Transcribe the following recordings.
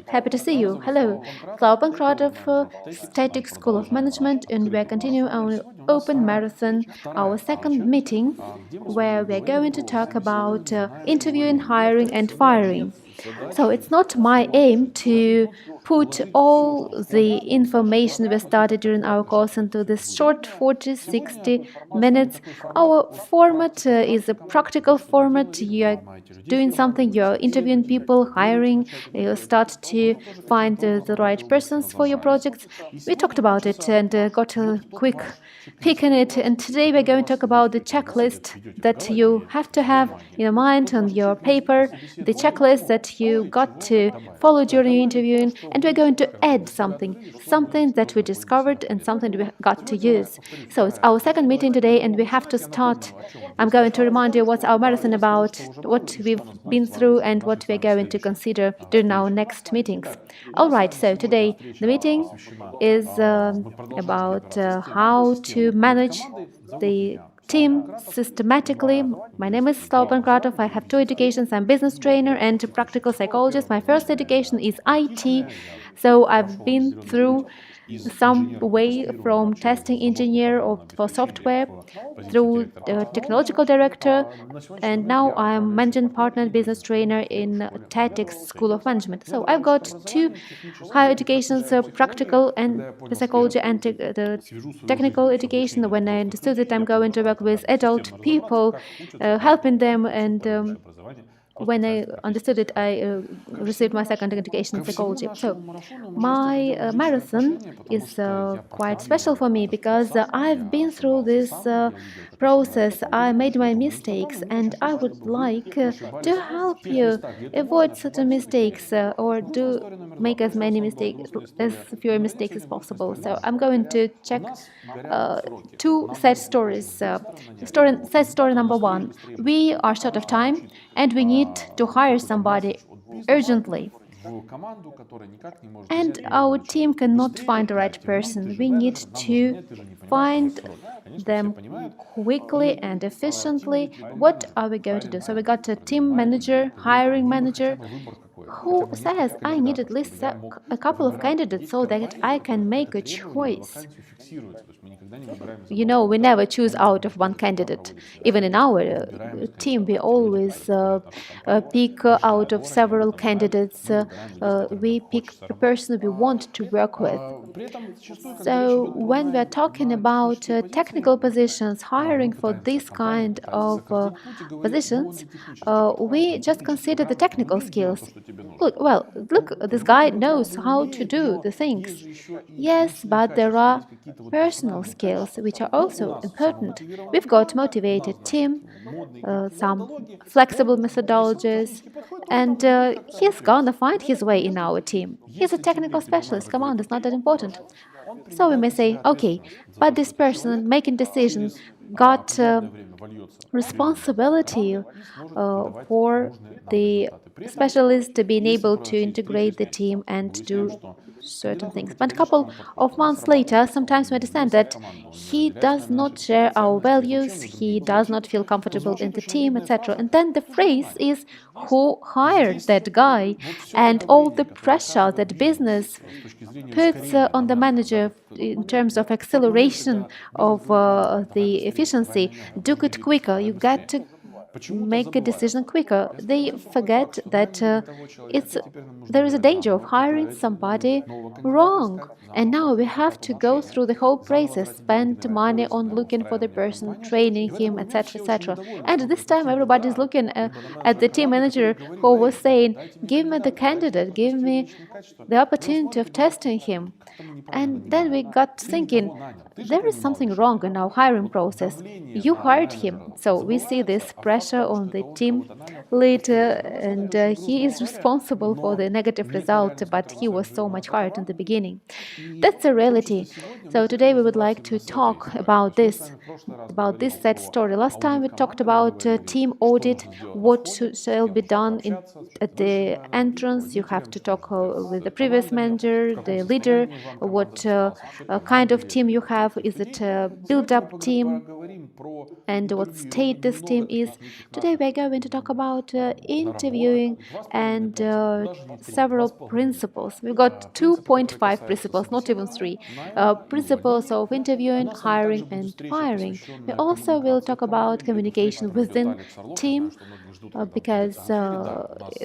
Happy to see you. Hello. Vyacheslav Pankratov, Tetics School of Management, and we are continuing our open marathon, our second meeting, where we are going to talk about interviewing, hiring, and firing. So it's not my aim to put all the information we studied during our course into this short 40, 60 minutes. Our format is a practical format. You are doing something, you're interviewing people, hiring, you start to find the right persons for your projects. We talked about it and got a quick peek in it. And today we're going to talk about the checklist that you have to have in your mind on your paper, the checklist that you got to follow during your interviewing. And we're going to add something that we discovered and something we got to use. So it's our second meeting today, and we have to start. I'm going to remind you what's our marathon about, what we've been through, and what we're going to consider during our next meetings. All right, so today the meeting is about how to manage the team systematically. My name is Vyacheslav Pankratov. I have two educations. I'm business trainer and practical psychologist. My first education is IT, so I've been through some way from testing engineer for software through technological director, and now I'm managing partner and business trainer in Tetics School of Management. So I've got two higher educations, practical and the psychology and the technical education. When I understood that I'm going to work with adult people, helping them, and when I understood it, I received my second education in psychology. So my marathon is quite special for me because I've been through this process. I made my mistakes, and I would like to help you avoid certain mistakes or do make as many mistakes, as fewer mistakes as possible. So I'm going to check two set stories. Set story number one: we are short of time, and we need to hire somebody urgently. And our team cannot find the right person. We need to find them quickly and efficiently. What are we going to do? So we got a team manager, hiring manager, who says, I need at least a couple of candidates so that I can make a choice. You know, we never choose out of one candidate. Even in our team, we always pick out of several candidates. We pick the person we want to work with. So when we are talking about technical positions, hiring for this kind of positions, we just consider the technical skills. Look, this guy knows how to do the things. Yes, but there are personal skills which are also important. We've got motivated team, some flexible methodologies, and he's gonna find his way in our team. He's a technical specialist. Come on, it's not that important. So we may say, okay, but this person making decisions got responsibility for the specialist being able to integrate the team and do certain things. But a couple of months later, sometimes we understand that he does not share our values, he does not feel comfortable in the team, etc. And then the phrase is, who hired that guy? And all the pressure that business puts on the manager in terms of acceleration of the efficiency. Do it quicker. You got to make a decision quicker. They forget that there is a danger of hiring somebody wrong. And now we have to go through the whole process, spend money on looking for the person, training him, etc., etc. And this time everybody is looking at the team manager who was saying, give me the candidate, give me the opportunity of testing him. And then we got thinking, there is something wrong in our hiring process. You hired him. So we see this pressure on the team lead, and he is responsible for the negative result, but he was so much hired in the beginning. That's the reality. So today we would like to talk about this sad story. Last time we talked about team audit, what shall be done at the entrance. You have to talk with the previous manager, the leader, what kind of team you have. Is it a build-up team? and what state this team is. Today we're going to talk about interviewing and several principles. We've got 2.5 principles, not even three. Principles of interviewing, hiring, and firing. We also will talk about communication within team because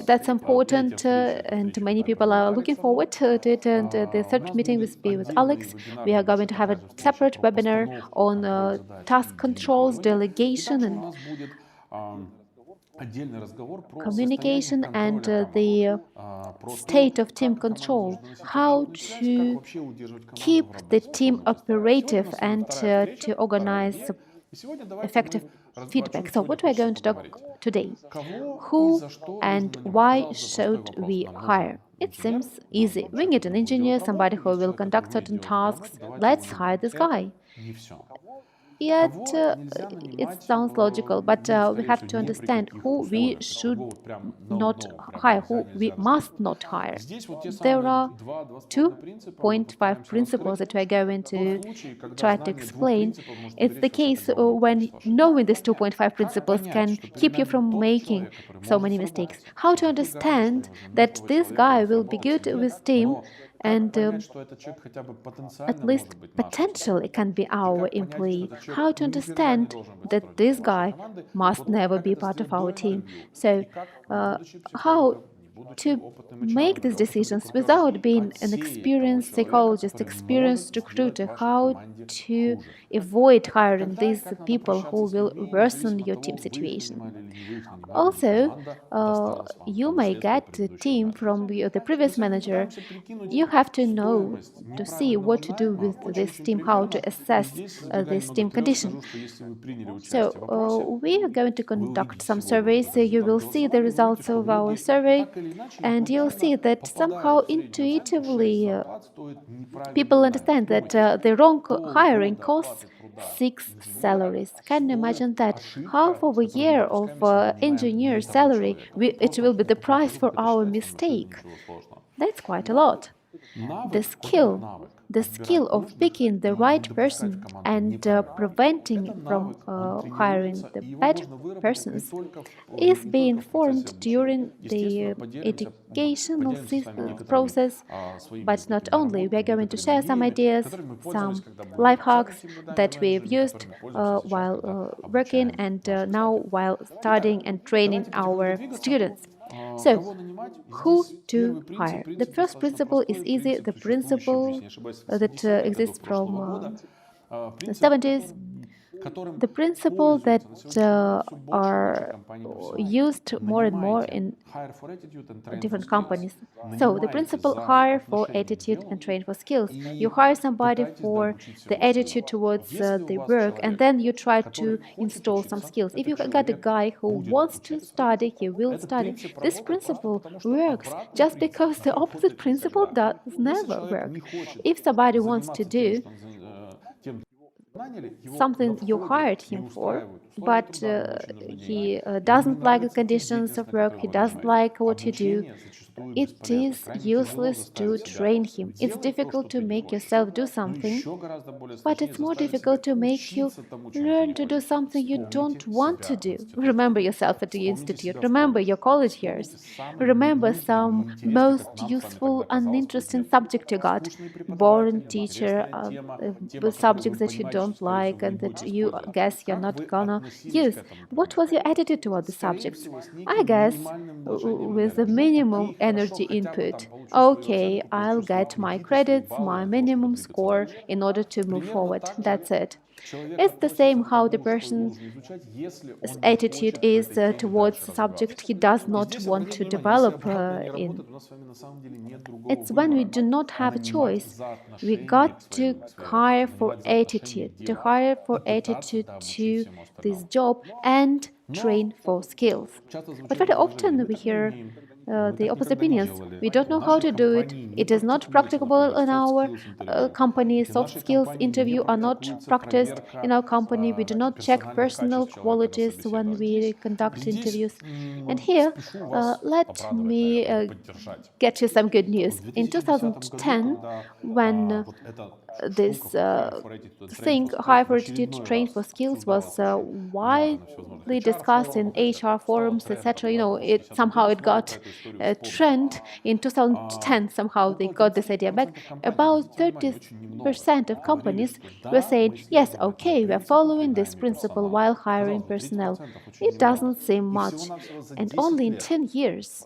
that's important and many people are looking forward to it. And the third meeting will be with Alex. We are going to have a separate webinar on task controls, delegation, and communication, and the state of team control, how to keep the team operative and to organize effective feedback. So what we're going to talk today, who and why should we hire? It seems easy. We need an engineer, somebody who will conduct certain tasks. Let's hire this guy. Yet it sounds logical, but we have to understand who we should not hire, who we must not hire. There are 2.5 principles that we're going to try to explain. It's the case when knowing these 2.5 principles can keep you from making so many mistakes. How to understand that this guy will be good with team and at least potentially can be our employee. How to understand that this guy must never be part of our team. So how to make these decisions without being an experienced psychologist, experienced recruiter, how to avoid hiring these people who will worsen your team situation. Also, you may get a team from the previous manager. You have to know to see what to do with this team, how to assess this team condition. So we are going to conduct some surveys. You will see the results of our survey, and you'll see that somehow intuitively people understand that the wrong hiring costs 6 salaries. Can you imagine that? Half of a year of engineer salary, it will be the price for our mistake. That's quite a lot. The skill of picking the right person and preventing from hiring the bad persons is being formed during the educational process. But not only, we are going to share some ideas, some life hacks that we've used while working and now while studying and training our students. So, who to hire? The first principle is easy. The principle that exists from the 70s. The principle that are used more and more in different companies. So the principle, hire for attitude and train for skills. You hire somebody for the attitude towards the work, and then you try to install some skills. If you got a guy who wants to study, he will study. This principle works just because the opposite principle does never work. If somebody wants to do something you hired him for, but he doesn't like the conditions of work, he doesn't like what you do, it is useless to train him. It's difficult to make yourself do something, but it's more difficult to make you learn to do something you don't want to do. Remember yourself at the institute. Remember your college years. Remember some most useful and interesting subject you got. Boring teacher, subjects that you don't like and that you guess you're not gonna use. What was your attitude toward the subjects? I guess with the minimum energy input. Okay, I'll get my credits, my minimum score in order to move forward. That's it. It's the same how the person's attitude is towards the subject he does not want to develop in. It's when we do not have a choice. We got to hire for attitude, to this job and train for skills. But very often we hear the opposite opinions. We don't know how to do it. It is not practicable in our company. Soft skills interview are not practiced in our company. We do not check personal qualities when we conduct interviews. And here, let me get you some good news. In 2010, when this thing, hire for attitude, train for skills, was widely discussed in HR forums, etc. It somehow it got a trend in 2010. Somehow they got this idea back. About 30% of companies were saying, yes, okay, we are following this principle while hiring personnel. It doesn't seem much. And only in 10 years,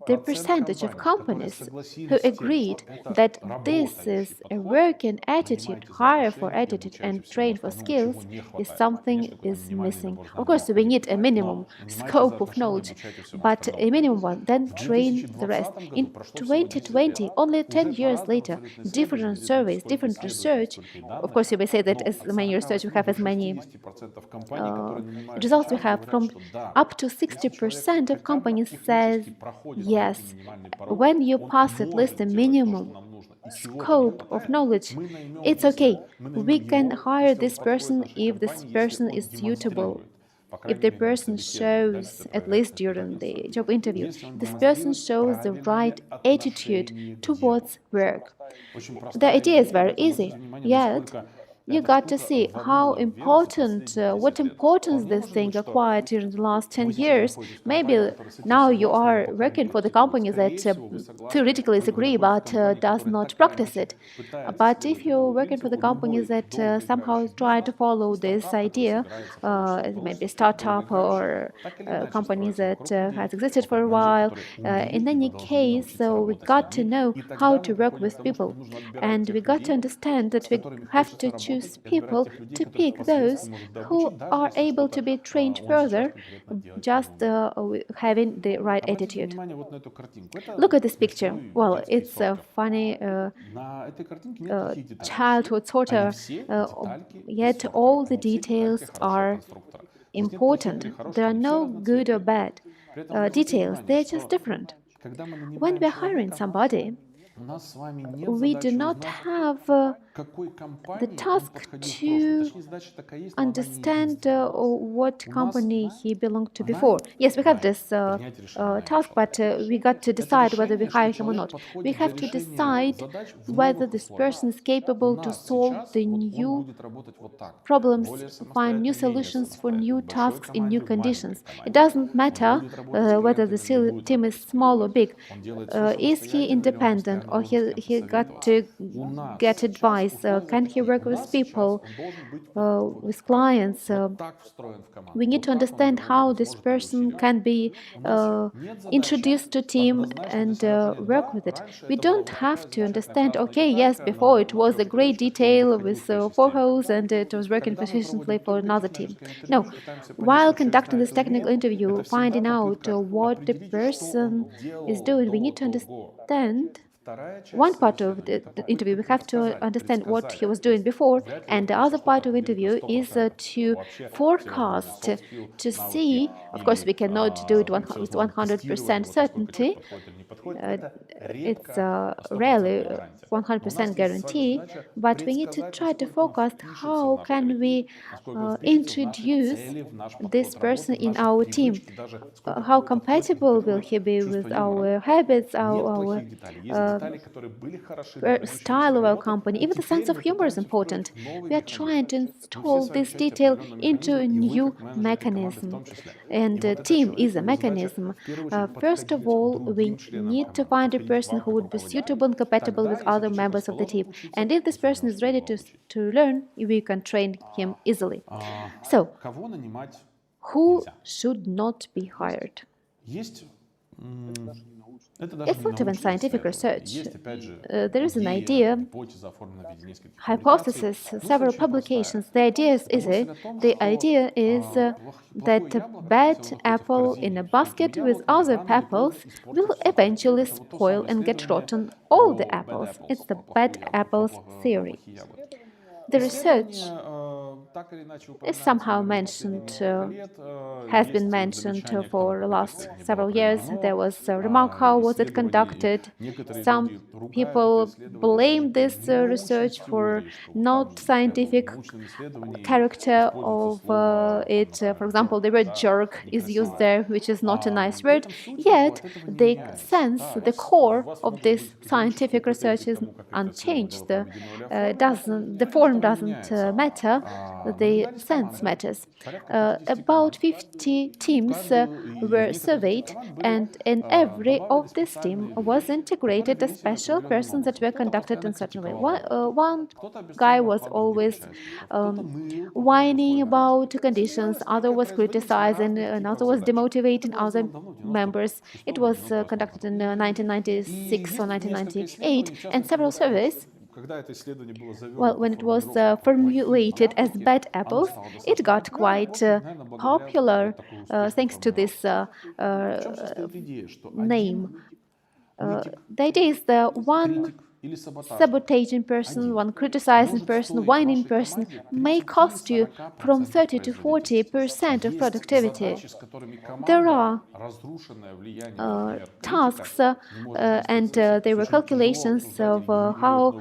the percentage of companies who agreed that this is a working attitude, hire for attitude and train for skills, is something is missing. Of course, we need a minimum scope of knowledge, but a minimum one, then train the rest. In 2020, only 10 years later, different surveys, different research, of course, you may say that as many research we have as many results we have from up to 60% of companies says yes. When you pass at least a minimum scope of knowledge, it's okay. We can hire this person if this person is suitable. If the person shows, at least during the job interview, this person shows the right attitude towards work. The idea is very easy, yet you got to see how important, what importance this thing acquired during the last 10 years. Maybe now you are working for the company that theoretically agree but does not practice it. But if you're working for the companies that somehow try to follow this idea, maybe startup or companies that has existed for a while, in any case, we got to know how to work with people. And we got to understand that we have to choose people to pick those who are able to be trained further, just having the right attitude. Look at this picture. Well, it's a funny childhood sort of, yet all the details are important. There are no good or bad details, they're just different. When we're hiring somebody, we do not have the task to understand what company he belonged to before. Yes, we have this task, but we got to decide whether we hire him or not. We have to decide whether this person is capable to solve the new problems, find new solutions for new tasks in new conditions. It doesn't matter whether the team is small or big. Is he independent or he got to get advice? Can he work with people, with clients? We need to understand how this person can be introduced to team and work with it. We don't have to understand, okay, yes, before it was a great detail with 4 holes and it was working efficiently for another team. No, while conducting this technical interview, finding out what the person is doing, we need to understand one part of the interview, we have to understand what he was doing before, and the other part of the interview is to forecast, to see. Of course, we cannot do it with 100% certainty. It's rarely 100% guarantee, but we need to try to forecast how can we introduce this person in our team. How compatible will he be with our habits, our style of our company. Even the sense of humor is important. We are trying to install this detail into a new mechanism. And team is a mechanism. First of all, we need to find a person who would be suitable and compatible with other members of the team. And if this person is ready to learn, we can train him easily. So, who should not be hired? It's not even scientific research. There is an idea, hypothesis, several publications. The idea is easy. The idea is that a bad apple in a basket with other apples will eventually spoil and get rotten all the apples. It's the bad apples theory. The research is somehow mentioned, has been mentioned for the last several years. There was a remark, how was it conducted? Some people blame this research for not scientific character of it. For example, the word jerk is used there, which is not a nice word. Yet the sense, the core of this scientific research is unchanged. The form doesn't matter, the sense matters. About 50 teams were surveyed, and in every of this team was integrated a special person that were conducted in certain way. One guy was always whining about conditions, other was criticizing, another was demotivating other members. It was conducted in 1996 or 1998, and several surveys. Well, when it was formulated as bad apples, it got quite popular thanks to this name. The idea is the one sabotaging person, one criticizing person, whining person may cost you from 30 to 40% of productivity. There are tasks and there were calculations of how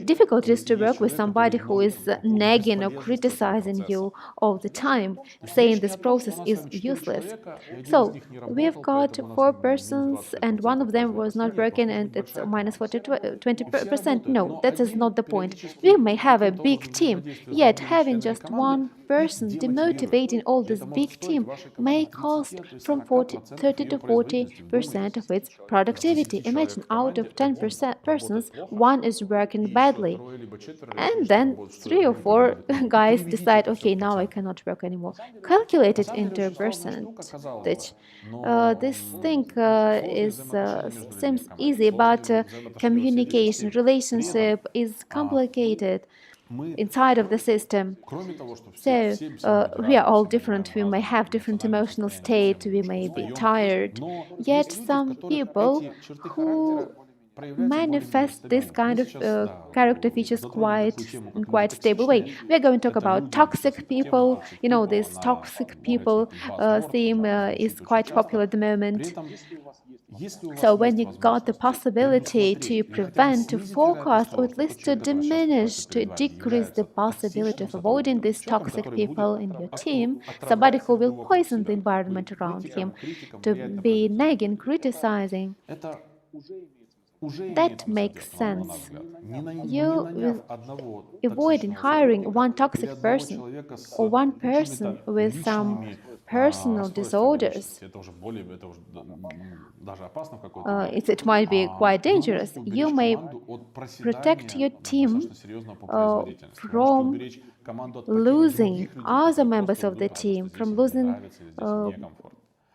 difficult it is to work with somebody who is nagging or criticizing you all the time, saying this process is useless. So we've got 4 persons and one of them was not working and it's minus 20%. No, that is not the point. We may have a big team, yet having just one person demotivating all this big team may cost from 30 to 40% of its productivity. Imagine out of 10 persons, one is working badly. And then 3 or 4 guys decide, okay, now I cannot work anymore. Calculate it into percentage. This thing seems easy, but communication, relationship is complicated inside of the system. So we are all different. We may have different emotional state. We may be tired. Yet some people who manifest this kind of character features in quite stable way. We are going to talk about toxic people. You know, this toxic people theme is quite popular at the moment. So when you got the possibility to prevent, to forecast, or at least to diminish, to decrease the possibility of avoiding these toxic people in your team, somebody who will poison the environment around him, to be nagging, criticizing, that makes sense. You avoiding hiring one toxic person or one person with some personal disorders. It might be quite dangerous. You may protect your team from losing other members of the team, from losing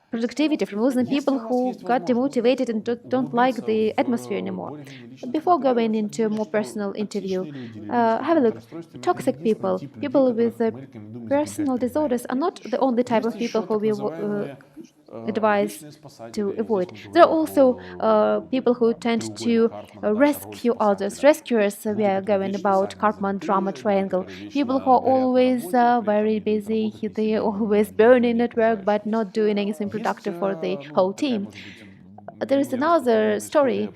productivity, from losing people who got demotivated and don't like the atmosphere anymore. Before going into a more personal interview, have a look. Toxic people, people with personal disorders are not the only type of people who we advise to avoid. There are also people who tend to rescue others. Rescuers, we are going about Karpman drama triangle. People who are always very busy, they are always burning at work but not doing anything productive for the whole team. There is another story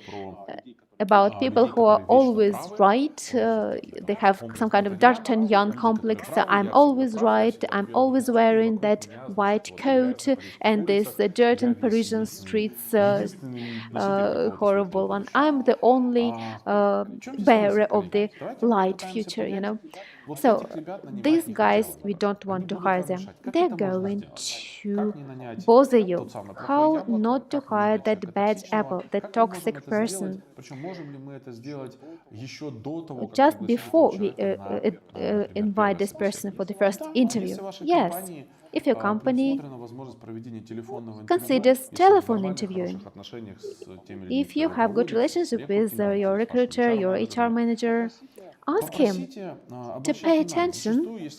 about people who are always right. They have some kind of D'Artagnan complex. I'm always right. I'm always wearing that white coat and this dirt in Parisian streets, horrible one. I'm the only bearer of the light future, you know. So these guys, we don't want to hire them. They're going to bother you. How not to hire that bad apple, that toxic person? Just before we invite this person for the first interview. Yes, if your company considers telephone interviewing, if you have good relationship with your recruiter, your HR manager, ask him to pay attention.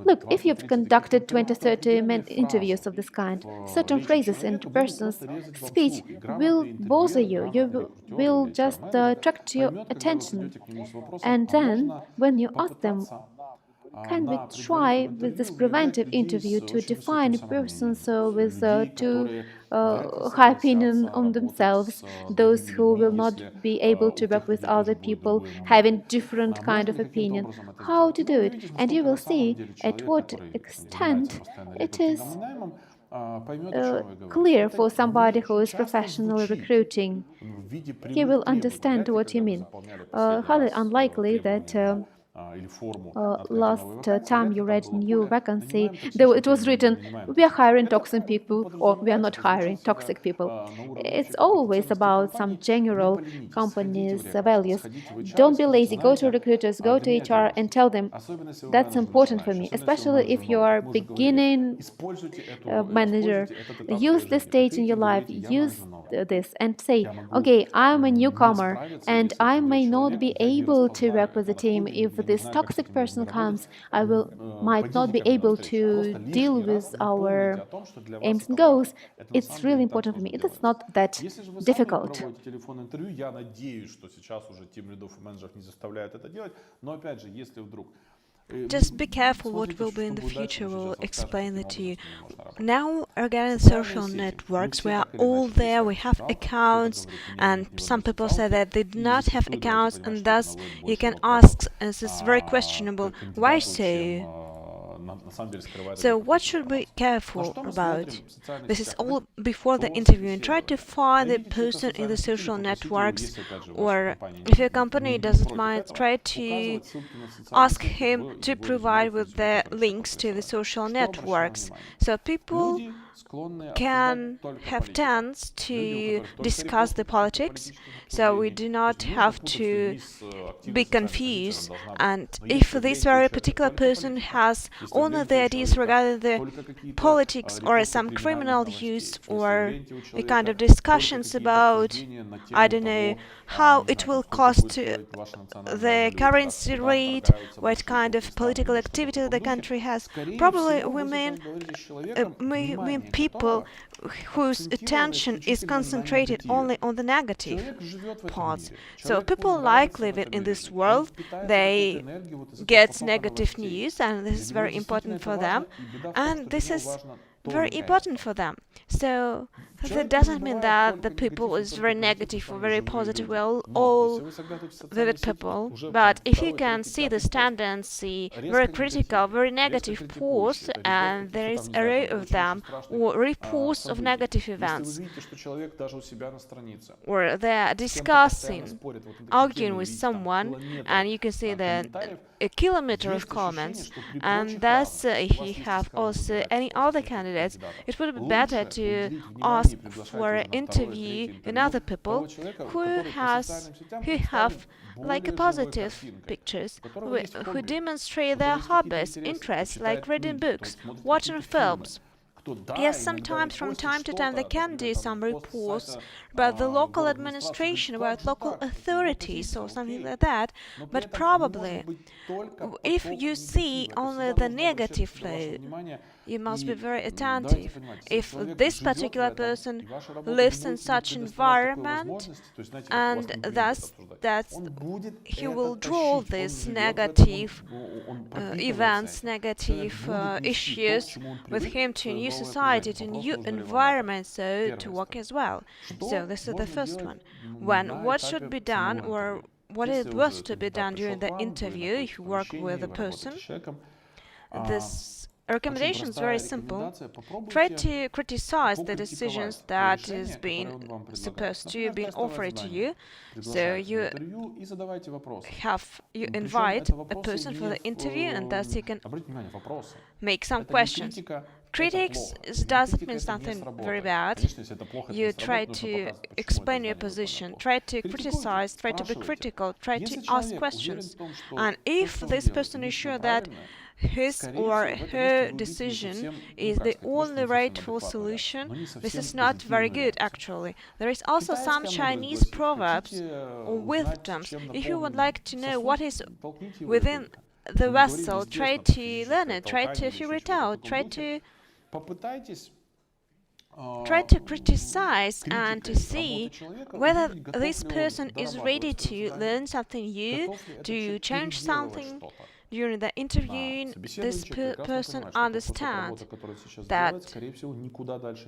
Look, if you've conducted 20-30 interviews of this kind, certain phrases in a person's speech will bother you. You will just attract your attention. And then, when you ask them can we try with this preventive interview to define a person with too high opinion on themselves, those who will not be able to work with other people having different kind of opinion, how to do it? And you will see at what extent it is clear for somebody who is professionally recruiting. He will understand what you mean. Highly unlikely that last time you read new vacancy, though it was written, we are hiring toxic people or we are not hiring toxic people. It's always about some general company's values. Don't be lazy. Go to recruiters, go to HR and tell them, that's important for me, especially if you are beginning manager. Use this stage in your life, use this and say, okay, I'm a newcomer and I may not be able to work with the team. If this toxic person comes, might not be able to deal with our aims and goals. It's really important for me. It is not that difficult. Just be careful what will be in the future, we'll explain it to you. Now, regarding social networks, we are all there, we have accounts, and some people say that they do not have accounts, and thus you can ask, this is very questionable, why so? So what should we be careful about? This is all before the interview, and try to find the person in the social networks, or if your company doesn't mind, try to ask him to provide with the links to the social networks, so people can have chance to discuss the politics, so we do not have to be confused. And if this very particular person has only the ideas regarding the politics or some criminal use or a kind of discussions about, I don't know, how it will cost the currency rate, what kind of political activity the country has, probably we mean people whose attention is concentrated only on the negative parts. So people like living in this world, they get negative news, and this is very important for them, and this is very important for them. So that doesn't mean that the people is very negative or very positive. Well, all vivid people, but if you can see this tendency, very critical, very negative posts, and there is a array of them, or reports of negative events, or they are discussing, arguing with someone, and you can see that a kilometer of comments, and thus if you have also any other candidates, it would be better to ask for an interview in other people who have like a positive pictures, who demonstrate their hobbies, interests, like reading books, watching films. Yes, sometimes from time to time they can do some reports about the local administration, about local authorities or something like that, but probably if you see only the negative flow, you must be very attentive. If this particular person lives in such environment, and thus that he will draw these negative events, negative issues with him to a new society, to a new environment, so to work as well. So this is the first one. What should be done, or what is worth to be done during the interview if you work with a person? This recommendation is very simple. Try to criticize the decisions that is being supposed to be offered to you. So you invite a person for the interview, and thus you can make some questions. Critics doesn't mean something very bad. You try to explain your position, try to criticize, try to be critical, try to ask questions. And if this person is sure that his or her decision is the only rightful solution, this is not very good actually. There is also some Chinese proverbs or wisdoms. If you would like to know what is within the vessel, try to learn it, try to figure it out, try to criticize and to see whether this person is ready to learn something new, to change something, during the interviewing, this person understands that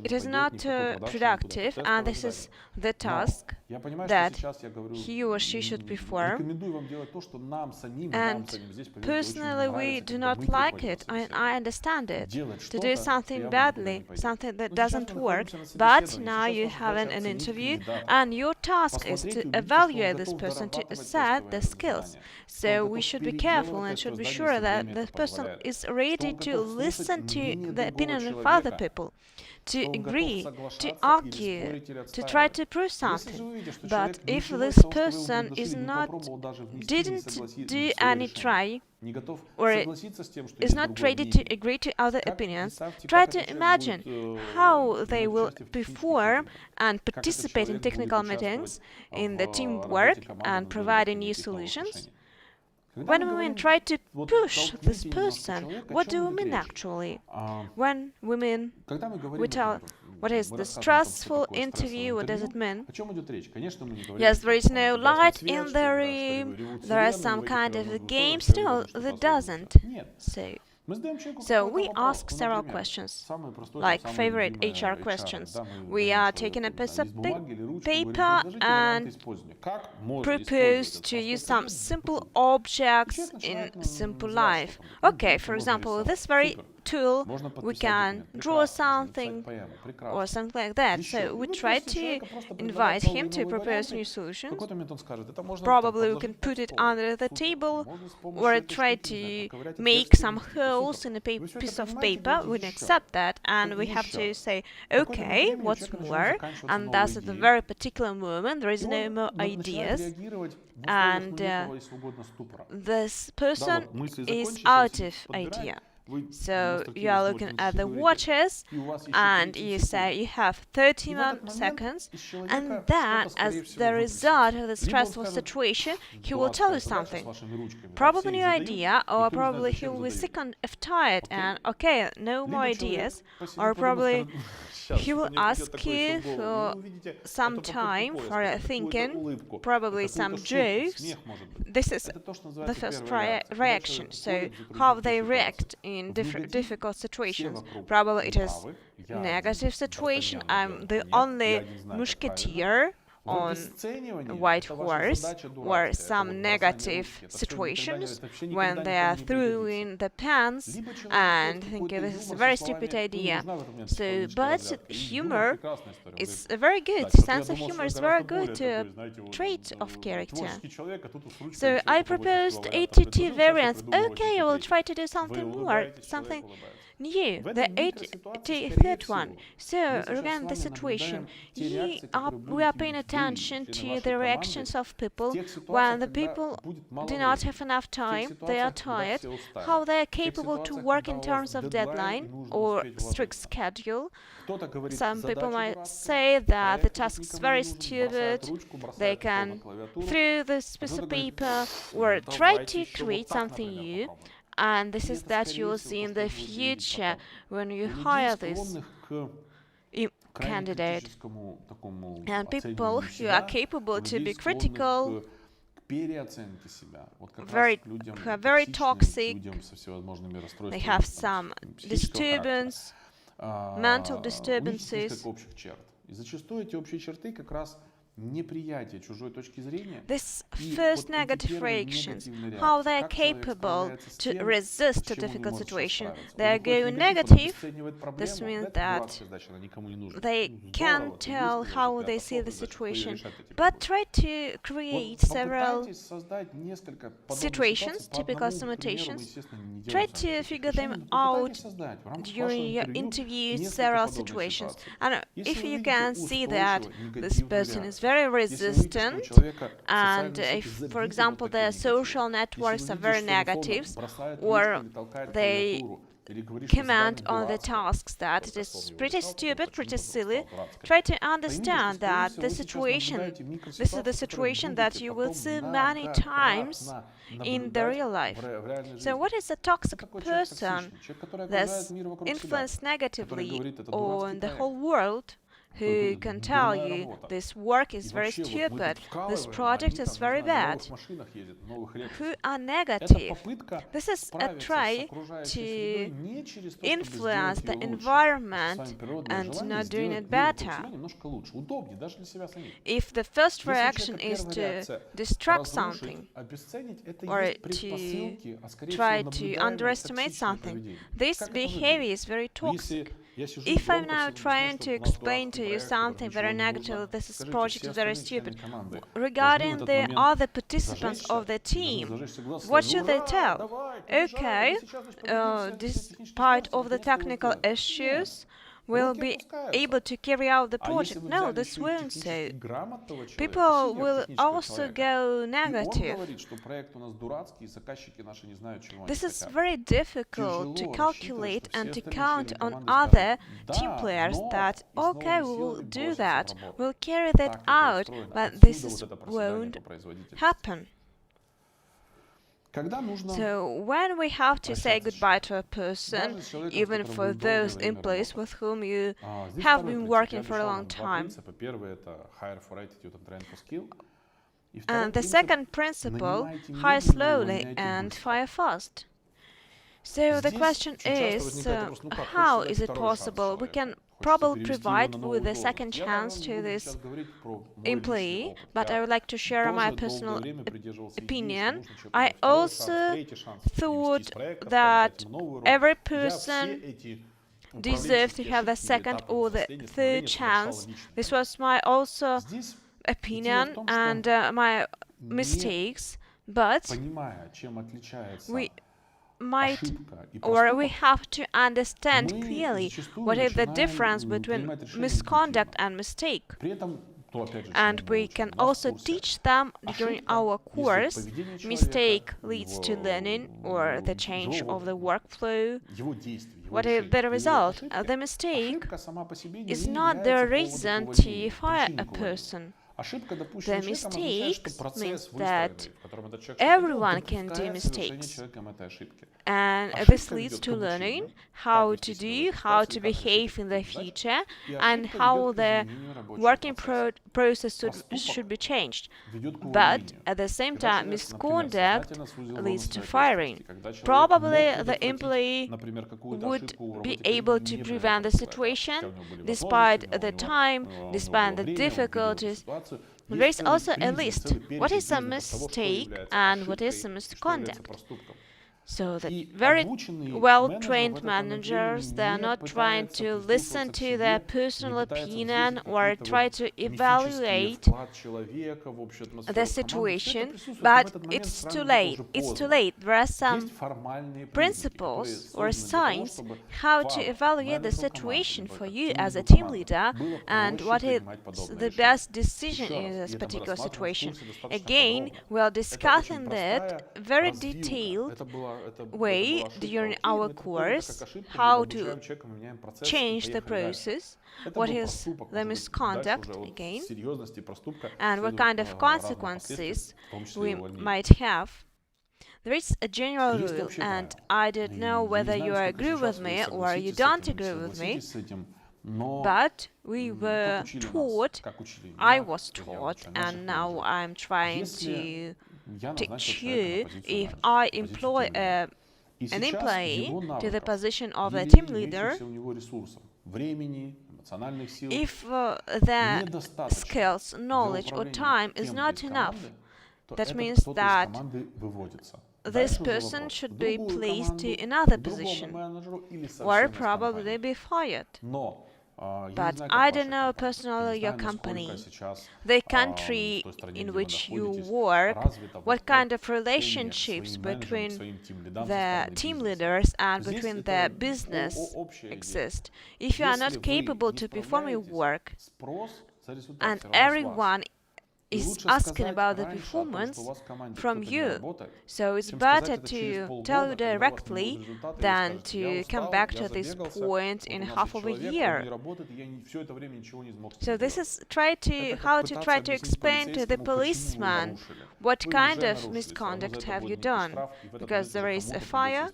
it is not productive, and this is the task that he or she should perform. And personally, we do not like it, and I understand it. To do something badly, something that doesn't work, but now you have an interview, and your task is to evaluate this person, to assess the skills. So we should be careful and should be sure that the person is ready to listen to the opinion of other people, to agree, to argue, to try to prove something. But if this person didn't do any try, or is not ready to agree to other opinions, try to imagine how they will perform and participate in technical meetings, in the teamwork, and providing new solutions. When women try to push this person, what do we mean actually? When women, we tell, what is the stressful interview, what does it mean? Yes, there is no light in the room, there are some kind of games. No, there doesn't. So we ask several questions, like favorite HR questions. We are taking a piece of paper and propose to use some simple objects in simple life. Okay, for example, with this very tool we can draw something or something like that. So we try to invite him to propose new solutions. Probably we can put it under the table or try to make some holes in a piece of paper. We accept that, and we have to say, okay, what's more? And thus at a very particular moment there is no more ideas, and this person is out of idea. So you are looking at the watches and you say you have 31 seconds, and then as the result of the stressful situation he will tell you something, probably new idea, or probably he will be sick of tired and okay, no more ideas, or probably he will ask you for some time for thinking, probably some jokes. This is the first reaction. So how they react in difficult situations. Probably it is negative situation. I'm the only musketeer on a white horse, or some negative situations when they are throwing the pants and thinking this is a very stupid idea. So, but humor is a very good, sense of humor is very good trait of character. So I proposed 82 variants. Okay, I will try to do something more, something new, the 83rd one. So, again, the situation. We are paying attention to the reactions of people when the people do not have enough time, they are tired, how they are capable to work in terms of deadline or strict schedule. Some people might say that the task is very stupid, they can throw this piece of paper or try to create something new. And this is that you will see in the future when you hire this candidate. And people who are capable to be critical, who are very toxic, they have some disturbance, mental disturbances. This first negative reactions, how they are capable to resist a difficult situation. They are going negative. This means that they can't tell how they see the situation, but try to create several situations, typical simulations. Try to figure them out during your interview, several situations. And if you can see that this person is very resistant, and if, for example, their social networks are very negative, or they comment on the tasks that it is pretty stupid, pretty silly, try to understand that this is the situation that you will see many times in the real life. So what is a toxic person that's influenced negatively on the whole world? who can tell you this work is very stupid, this project is very bad, who are negative. This is a try to influence the environment and not doing it better. If the first reaction is to distract something or to try to underestimate something, this behavior is very toxic. If I'm now trying to explain to you something very negative, this project is very stupid, regarding the other participants of the team, what should they tell? Okay, despite of the technical issues, will be able to carry out the project. No, this won't so. People will also go negative. This is very difficult to calculate and to count on other team players that, okay, we will do that, we'll carry that out, but this won't happen. So when we have to say goodbye to a person, even for those employees with whom you have been working for a long time, and the second principle, hire slowly and fire fast. So the question is, how is it possible? We can probably provide with a second chance to this employee, but I would like to share my personal opinion. I also thought that every person deserves to have the second or the third chance. This was my also opinion and my mistakes, but we might or we have to understand clearly what is the difference between misconduct and mistake. And we can also teach them during our course. Mistake leads to learning or the change of the workflow. What is the result? The mistake is not the reason to fire a person. The mistake means that everyone can do mistakes, and this leads to learning how to do, how to behave in the future, and how the working process should be changed. But at the same time, misconduct leads to firing. Probably the employee would be able to prevent the situation despite the time, despite the difficulties. There is also a list. What is a mistake and what is a misconduct? So the very well-trained managers, they are not trying to listen to their personal opinion or try to evaluate the situation, but it's too late. It's too late. There are some principles or signs how to evaluate the situation for you as a team leader and what is the best decision in this particular situation. Again, we are discussing that very detailed way during our course, how to change the process, what is the misconduct again, and what kind of consequences we might have. There is a general rule, and I don't know whether you agree with me or you don't agree with me, but we were taught, I was taught, and now I'm trying to teach you, if I employ an employee to the position of a team leader, if the skills, knowledge or time is not enough, that means that this person should be placed to another position or probably be fired. But I don't know personally your company, the country in which you work, what kind of relationships between the team leaders and between the business exist. If you are not capable to perform your work and everyone is asking about the performance from you. So it's better to tell you directly than to come back to this point in half of a year. So this is how to try to explain to the policeman what kind of misconduct have you done, because there is a fire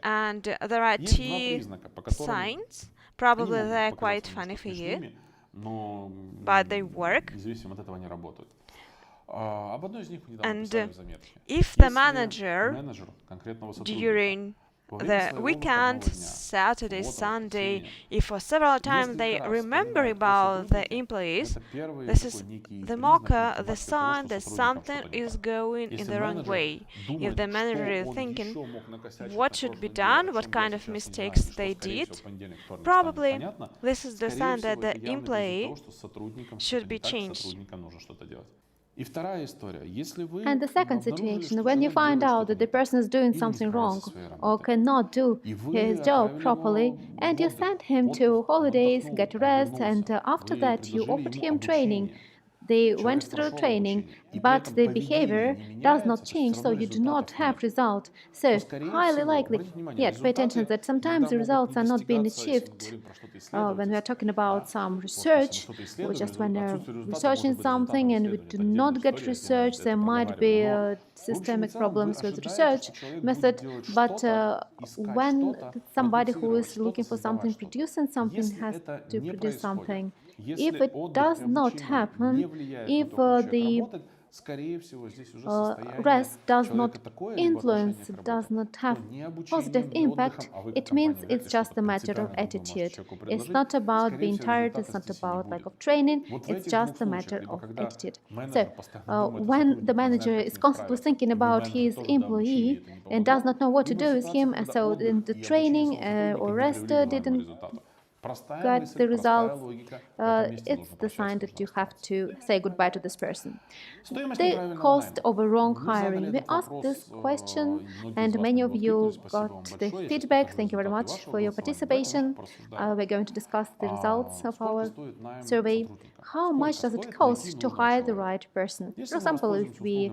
and there are two signs, Probably they're quite funny for you, but they work. And if the manager during the weekend, Saturday, Sunday, if for several times they remember about the employees, this is the marker, the sign that something is going in the wrong way. If the manager is thinking what should be done, what kind of mistakes they did, probably this is the sign that the employee should be changed. And the second situation, when you find out that the person is doing something wrong or cannot do his job properly, and you send him to holidays, get rest, and after that you offered him training. They went through training, but the behavior does not change, so you do not have result. So highly likely, yet pay attention that sometimes the results are not being achieved. When we are talking about some research, or just when we're researching something and we do not get research, there might be systemic problems with research method. But when somebody who is looking for something, producing something, has to produce something, if it does not happen, if the rest does not influence, does not have positive impact, it means it's just a matter of attitude. It's not about being tired, it's not about lack of training, it's just a matter of attitude. So, when the manager is constantly thinking about his employee and does not know what to do with him, and so in the training or rest didn't get the results, it's the sign that you have to say goodbye to this person. The cost of a wrong hiring. We asked this question, and many of you got the feedback. Thank you very much for your participation. We're going to discuss the results of our survey. How much does it cost to hire the right person? For example, if we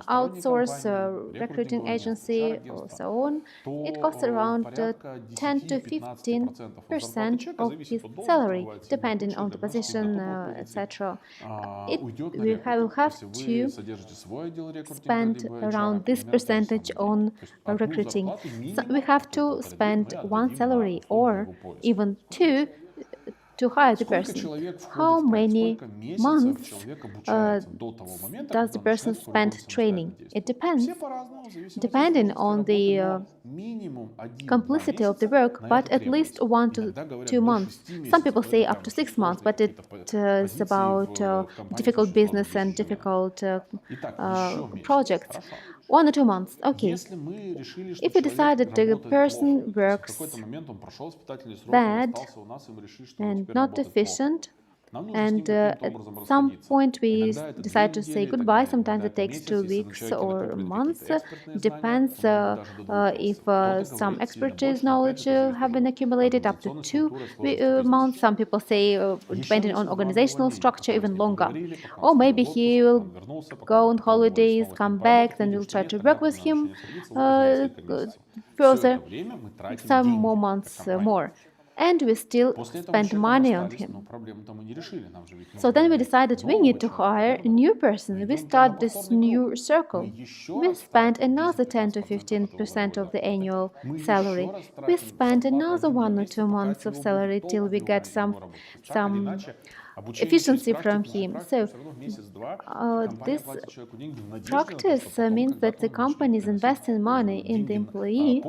outsource a recruiting agency or so on, it costs around 10 to 15% of his salary, depending on the position, etc. We will have to spend around this percentage on recruiting. So we have to spend one salary or even two to hire the person. How many months does the person spend training? It depends, depending on the complexity of the work, but at least 1 to 2 months. Some people say up to 6 months, but it is about difficult business and difficult projects. 1 or 2 months, okay. If we decided the person works bad and not efficient, and at some point we decide to say goodbye. Sometimes it takes 2 weeks or months. Depends if some expertise knowledge have been accumulated, up to 2 months. Some people say, depending on organizational structure, even longer. Or maybe he will go on holidays, come back, then we'll try to work with him further, some more months more. And we still spend money on him. So then we decided we need to hire a new person. We start this new circle. We spend another 10 to 15% of the annual salary. We spend another 1 or 2 months of salary till we get some efficiency from him. So this practice means that the company is investing money in the employee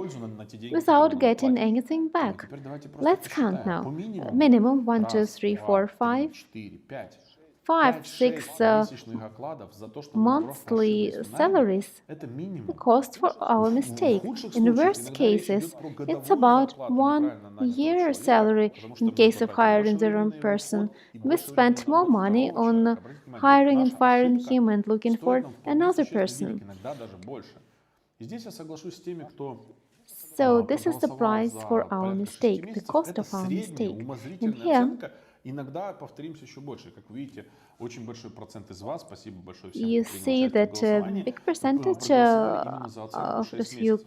without getting anything back. Let's count now. Minimum 1, 2, 3, 4, 5, 6 monthly salaries, the cost for our mistake. In worst cases, it's about 1 year salary in case of hiring the wrong person. We spent more money on hiring and firing him and looking for another person. So this is the price for our mistake, the cost of our mistake. And here, you see that a big percentage of you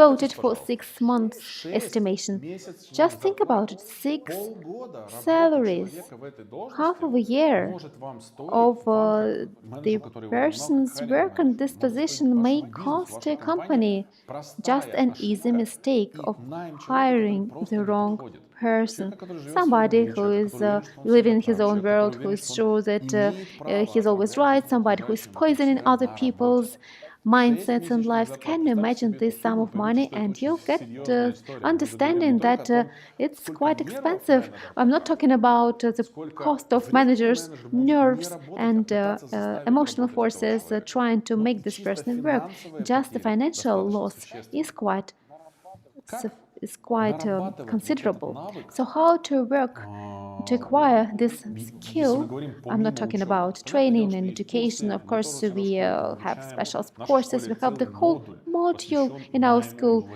voted for 6 months estimation. Just think about it, 6 salaries, half of a year of the person's work in this position may cost a company just an easy mistake of hiring the wrong person, somebody who is living in his own world, who is sure that he's always right, somebody who is poisoning other people's mindsets and lives. Can you imagine this sum of money? And you'll get understanding that it's quite expensive. I'm not talking about the cost of managers' nerves and emotional forces trying to make this person work. Just the financial loss is quite considerable. So how to work to acquire this skill? I'm not talking about training and education. Of course, we have special courses. We have the whole module in our school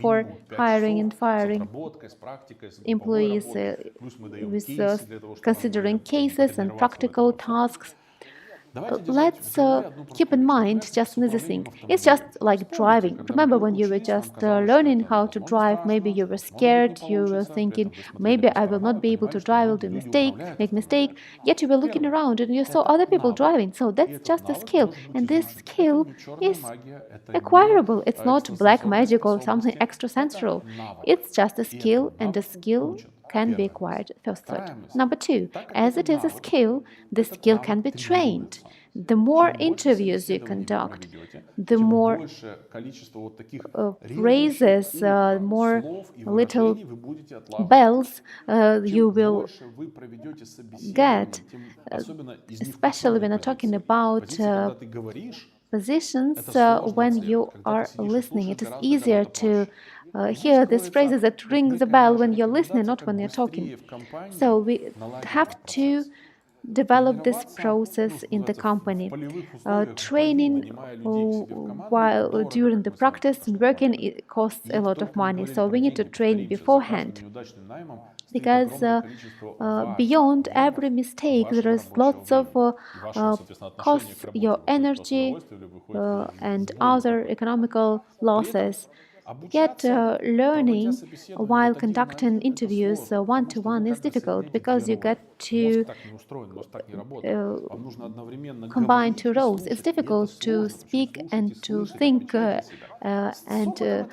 for hiring and firing employees with considering cases and practical tasks. Let's keep in mind just another thing. It's just like driving. Remember when you were just learning how to drive, maybe you were scared, you were thinking, maybe I will not be able to drive, I'll make mistake, yet you were looking around and you saw other people driving. So that's just a skill. And this skill is acquirable. It's not black magic or something extrasensory. It's just a skill, and a skill can be acquired. First thought. Number two, as it is a skill, the skill can be trained. The more interviews you conduct, the more phrases, more little bells you will get, especially when I'm talking about positions when you are listening. It is easier to hear these phrases that ring the bell when you're listening, not when you're talking. So we have to develop this process in the company. Training while during the practice and working, it costs a lot of money. So we need to train beforehand, because beyond every mistake there is lots of costs, your energy and other economical losses. Yet learning while conducting interviews one-to-one is difficult, because you get to combine two roles. It's difficult to speak and to think and to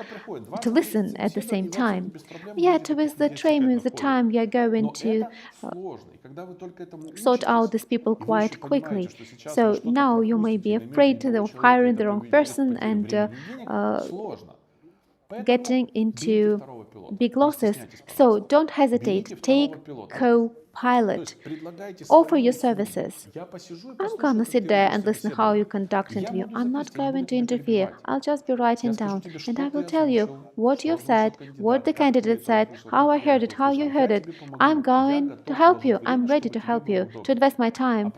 listen at the same time. Yet with the training, with the time, you're going to sort out these people quite quickly. So now you may be afraid of hiring the wrong person and getting into big losses. So don't hesitate. Take co-pilot. Offer your services. I'm gonna sit there and listen how you conduct interview. I'm not going to interfere. I'll just be writing down, and I will tell you what you've said, what the candidate said, how I heard it, how you heard it. I'm going to help you. I'm ready to help you, to invest my time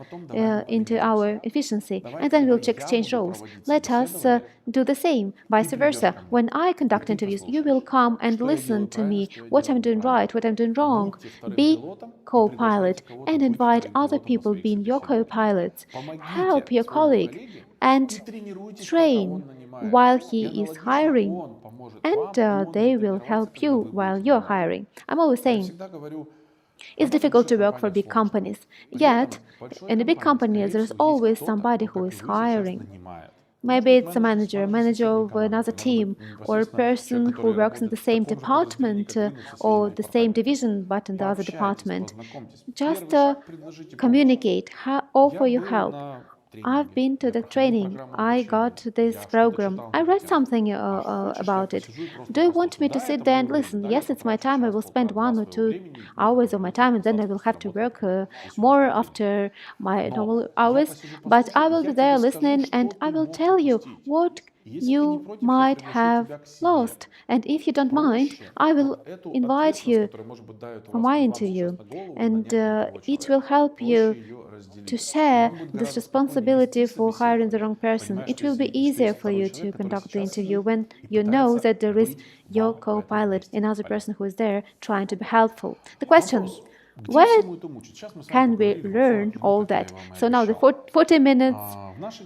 into our efficiency, and then we'll exchange roles. Let us do the same, vice versa. When I conduct interviews, you will come and listen to me, what I'm doing right, what I'm doing wrong. Be co-pilot and invite other people being your co-pilots. Help your colleague and train while he is hiring, and they will help you while you're hiring. I'm always saying it's difficult to work for big companies, yet in a big company there's always somebody who is hiring. Maybe it's a manager of another team, or a person who works in the same department or the same division but in the other department. Just communicate, offer your help. I've been to the training. I got this program. I read something about it. Do you want me to sit there and listen? Yes, it's my time. I will spend 1 or 2 hours of my time, and then I will have to work more after my normal hours. But I will be there listening, and I will tell you what you might have lost. And if you don't mind, I will invite you for my interview, and it will help you to share this responsibility for hiring the wrong person. It will be easier for you to conduct the interview when you know that there is your co-pilot, another person who is there trying to be helpful. The question: where can we learn all that? So now the 40 minutes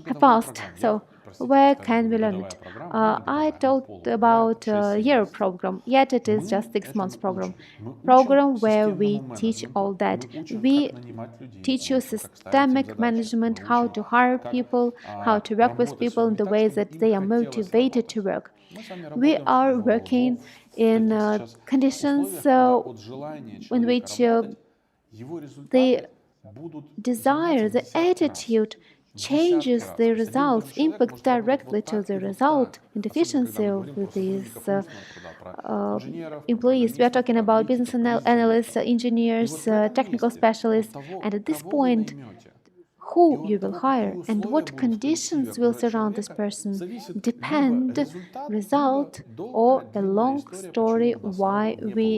have passed. So where can we learn it? I talked about a year program, yet it is just 6 months program where we teach all that. We teach you systemic management, how to hire people, how to work with people in the ways that they are motivated to work. We are working in conditions in which the desire, the attitude changes the results, impacts directly to the result and efficiency of these uh, employees. We are talking about business analysts, engineers, technical specialists, and at this point, who you will hire and what conditions will surround this person depend result or a long story why we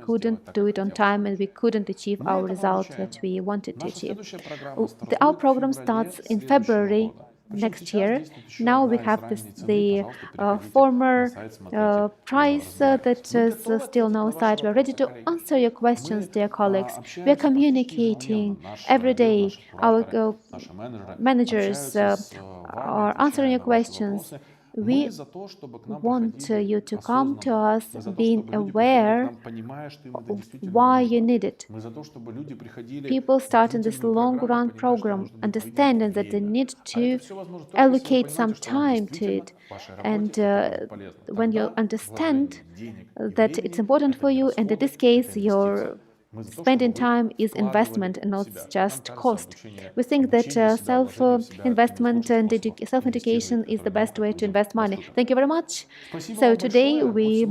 couldn't do it on time and we couldn't achieve our result that we wanted to achieve. Our program starts in February next year. Now we have the former price that is still on our side. We are ready to answer your questions, dear colleagues. We are communicating every day. Our managers are answering your questions. We want you to come to us being aware of why you need it. People starting this long-run program understanding that they need to allocate some time to it. And when you understand that it's important for you, and in this case, your spending time is investment and not just cost. We think that self-investment and self-education is the best way to invest money. Thank you very much. So today we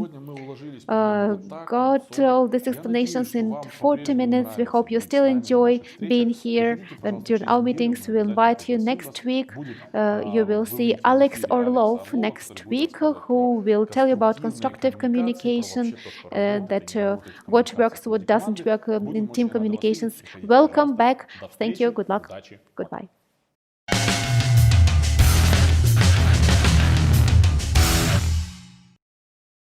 got all these explanations in 40 minutes. We hope you still enjoy being here during our meetings. We will invite you next week. You will see Alex Orlov next week, who will tell you about constructive communication, what works, what doesn't work in team communications. Welcome back. Thank you. Good luck. Goodbye.